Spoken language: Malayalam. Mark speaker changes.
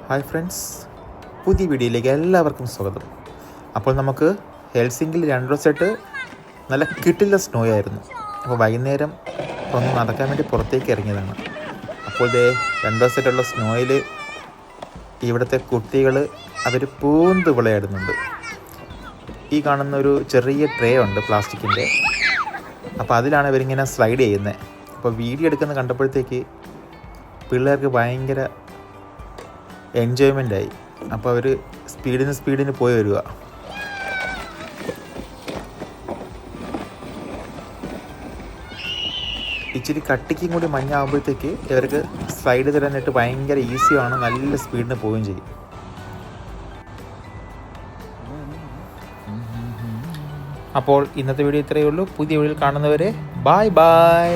Speaker 1: ഹായ് ഫ്രണ്ട്സ്, പുതിയ വീഡിയോയിലേക്ക് എല്ലാവർക്കും സ്വാഗതം. അപ്പോൾ നമുക്ക് ഹെൽസിങ്കിൽ 2 ദിവസമായിട്ട് നല്ല കിട്ടില്ല സ്നോ ആയിരുന്നു. അപ്പോൾ വൈകുന്നേരം ഒന്ന് നടക്കാൻ വേണ്ടി പുറത്തേക്ക് ഇറങ്ങിയതാണ്. അപ്പോൾ 2 ദിവസമായിട്ടുള്ള സ്നോയിൽ ഇവിടുത്തെ കുട്ടികൾ അവർ പൂന്ത് വിളയാടുന്നുണ്ട്. ഈ കാണുന്ന ഒരു ചെറിയ ട്രേ ഉണ്ട് പ്ലാസ്റ്റിക്കിൻ്റെ, അപ്പോൾ അതിലാണ് ഇവരിങ്ങനെ സ്ലൈഡ് ചെയ്യുന്നത്. അപ്പോൾ വീഡിയോ എടുക്കുന്നത് കണ്ടപ്പോഴത്തേക്ക് പിള്ളേർക്ക് ഭയങ്കര എൻജോയ്മെൻ്റായി. അപ്പോൾ അവർ സ്പീഡിന് പോയി വരിക. ഇച്ചിരി കട്ടിക്കും കൂടി മഞ്ഞാകുമ്പോഴത്തേക്ക് ഇവർക്ക് സ്ലൈഡ് തരാനായിട്ട് ഭയങ്കര ഈസിയാണ്, നല്ല സ്പീഡിന് പോവുകയും ചെയ്യും. അപ്പോൾ ഇന്നത്തെ വീഡിയോ ഇത്രയേ ഉള്ളൂ. പുതിയ വീഡിയോയിൽ കാണുന്നവരെ ബൈ ബൈ.